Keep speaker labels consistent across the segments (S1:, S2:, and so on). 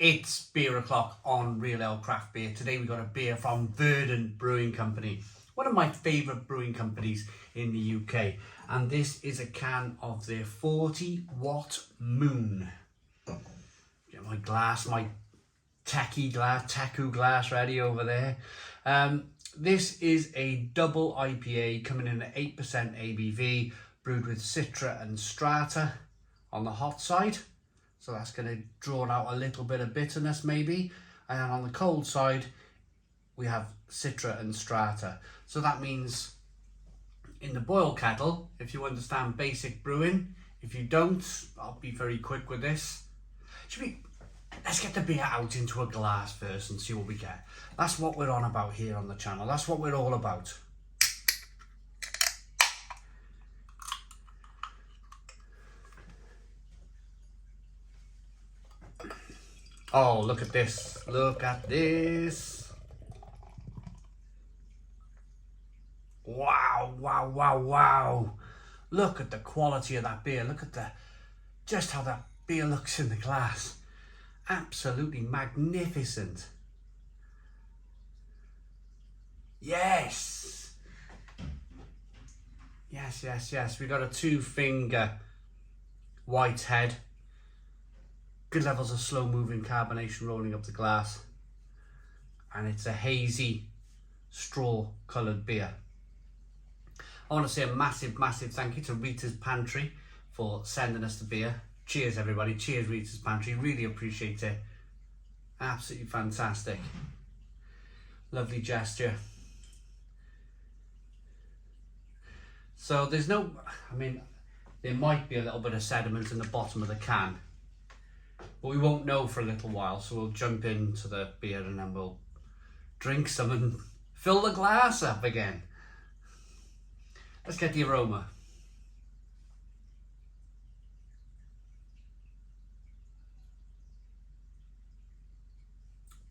S1: It's beer o'clock on Real Ale Craft Beer. Today we got a beer from Verdant Brewing Company, one of my favourite brewing companies in the UK. And this is a can of their 40 watt Moon. Get my glass, my Teku glass ready over there. This is a double IPA coming in at 8% ABV, brewed with Citra and Strata on the hot side. So that's going to draw out a little bit of bitterness maybe. And then on the cold side, we have Citra and Strata. So that means in the boil kettle, if you understand basic brewing, if you don't, I'll be very quick with this. Let's get the beer out into a glass first and see what we get. That's what we're on about here on the channel. That's what we're all about. Oh, look at this. Look at this. Wow, wow, wow, wow. Look at the quality of that beer. Look at just how that beer looks in the glass. Absolutely magnificent. Yes. Yes, yes, yes. We got a 2-finger white head. Good levels of slow moving carbonation rolling up the glass, and it's a hazy straw coloured beer. I want to say a massive thank you to Rita's Pantry for sending us the beer. Cheers everybody, cheers Rita's Pantry, really appreciate it. Absolutely fantastic. Lovely gesture. So there's no, there might be a little bit of sediment in the bottom of the can, but we won't know for a little while, so we'll jump into the beer and then we'll drink some and fill the glass up again. Let's get the aroma.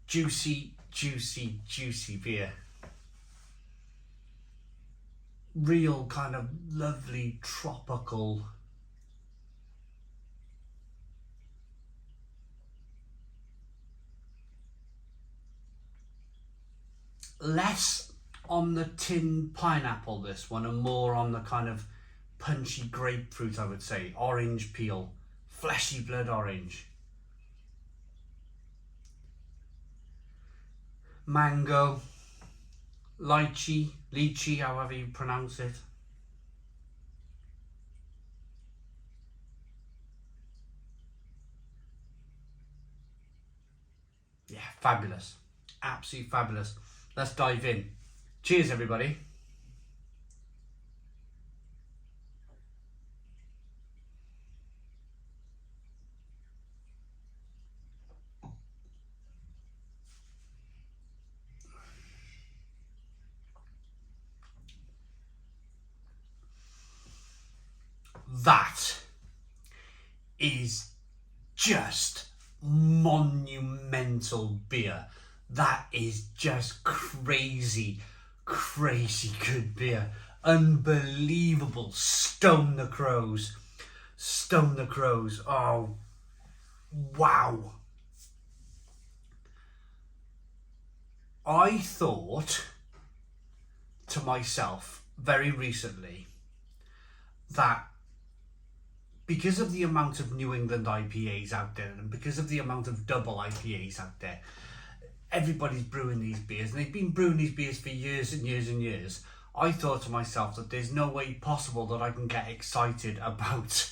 S1: Juicy, juicy, juicy beer. Real kind of lovely tropical. Less on the tin pineapple, this one, and more on the kind of punchy grapefruit, I would say. Orange peel, fleshy blood orange. Mango, lychee, however you pronounce it. Yeah, fabulous. Absolutely fabulous. Let's dive in. Cheers, everybody. That is just monumental beer. That is just crazy good beer. Unbelievable. Stone the crows. Stone the crows. Oh, wow. I thought to myself very recently that because of the amount of New England IPAs out there and because of the amount of double IPAs out there, everybody's brewing these beers, and they've been brewing these beers for years and years and years. I thought to myself that there's no way possible that I can get excited about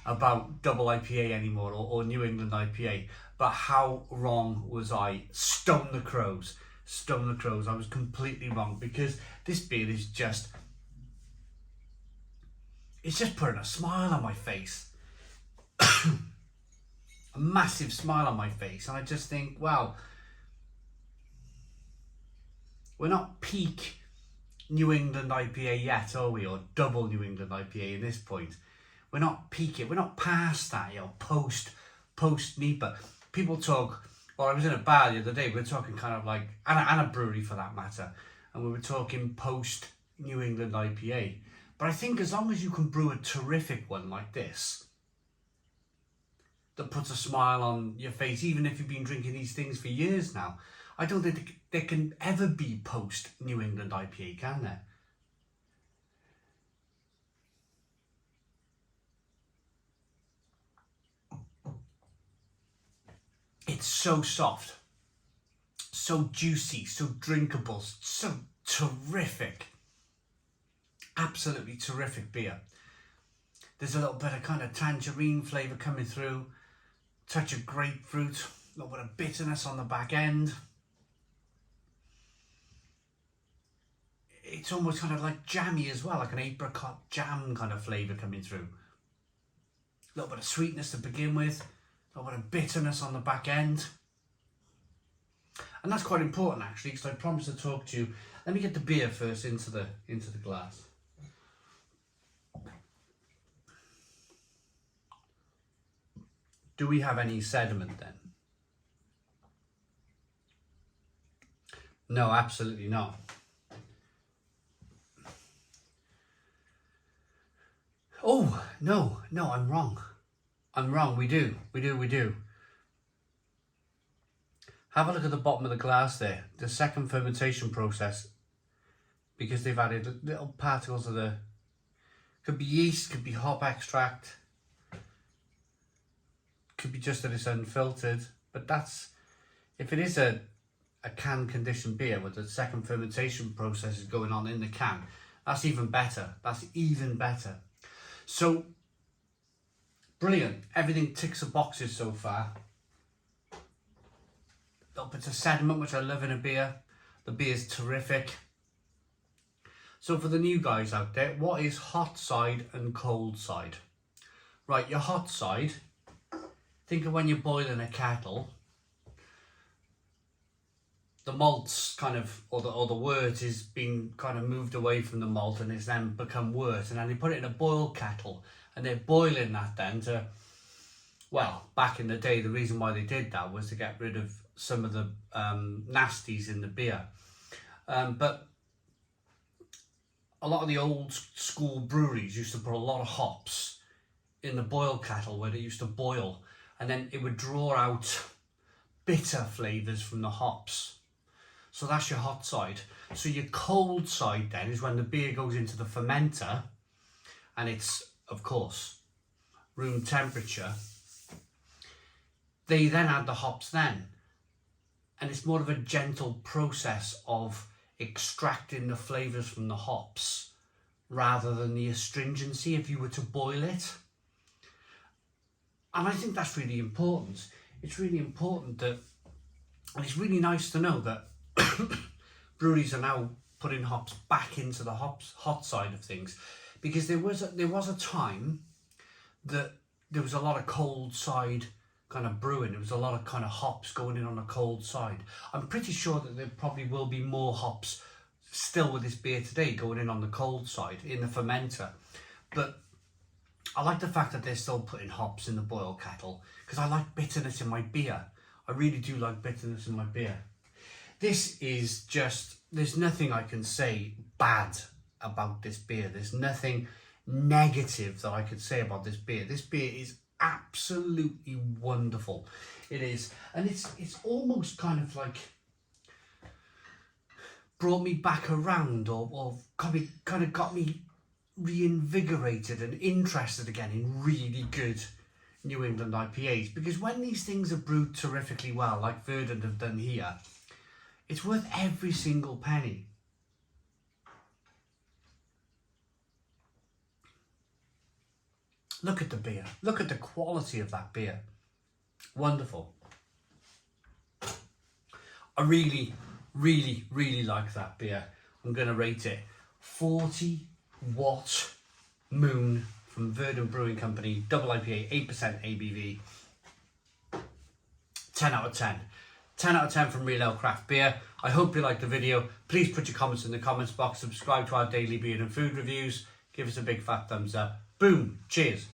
S1: double IPA anymore, or New England IPA. But how wrong was I? Stone the crows. Stone the crows. I was completely wrong, because this beer is just, it's just putting a smile on my face. A massive smile on my face, and I just think, wow, we're not peak New England IPA yet, are we? Or double New England IPA at this point. We're not peaking, we're not past that, post NEIPA. People talk, well, I was in a bar the other day, we were talking kind of like, and a brewery for that matter, and we were talking post New England IPA. But I think as long as you can brew a terrific one like this, that puts a smile on your face, even if you've been drinking these things for years now. I don't think there can ever be post New England IPA, can there? It's so soft, so juicy, so drinkable, so terrific. Absolutely terrific beer. There's a little bit of kind of tangerine flavour coming through, touch of grapefruit, a little bit of bitterness on the back end. It's almost kind of like jammy as well, like an apricot jam kind of flavour coming through. A little bit of sweetness to begin with, a little bit of bitterness on the back end. And that's quite important actually, because I promised to talk to you. Let me get the beer first into the glass. Do we have any sediment then? No, absolutely not. Oh, no, I'm wrong. We do. Have a look at the bottom of the glass there. The second fermentation process, because they've added little particles of the, could be yeast, could be hop extract, could be just that it's unfiltered, but that's, if it is a can conditioned beer with the second fermentation process is going on in the can, that's even better. So, brilliant. Everything ticks the boxes so far. Little bits of sediment, which I love in a beer. The beer's terrific. So for the new guys out there, what is hot side and cold side? Right, your hot side, think of when you're boiling a kettle, the malt's kind of, or the wort is being kind of moved away from the malt and it's then become wort, and then they put it in a boil kettle and they're boiling that then to, well, back in the day, the reason why they did that was to get rid of some of the nasties in the beer. But a lot of the old school breweries used to put a lot of hops in the boil kettle where they used to boil, and then it would draw out bitter flavours from the hops. So that's your hot side. So your cold side then is when the beer goes into the fermenter and it's, of course, room temperature. They then add the hops then. And it's more of a gentle process of extracting the flavours from the hops rather than the astringency if you were to boil it. And I think that's really important. It's really important that, and it's really nice to know that breweries are now putting hops back into the hot side of things, because there was a time that there was a lot of cold side kind of brewing. There was a lot of kind of hops going in on the cold side. I'm pretty sure that there probably will be more hops still with this beer today going in on the cold side in the fermenter. But I like the fact that they're still putting hops in the boil kettle, because I like bitterness in my beer. I really do like bitterness in my beer. This is just, there's nothing I can say bad about this beer. There's nothing negative that I could say about this beer. This beer is absolutely wonderful. It is, and it's almost kind of like brought me back around, or kind of got me reinvigorated and interested again in really good New England IPAs, because when these things are brewed terrifically well, like Verdant have done here, it's worth every single penny. Look at the beer. Look at the quality of that beer. Wonderful. I really, really, really like that beer. I'm going to rate it 40 Watt Moon from Verdant Brewing Company, double IPA, 8% ABV. 10 out of 10. 10 out of 10 from Real Ale Craft Beer. I hope you liked the video. Please put your comments in the comments box. Subscribe to our daily beer and food reviews. Give us a big fat thumbs up. Boom. Cheers.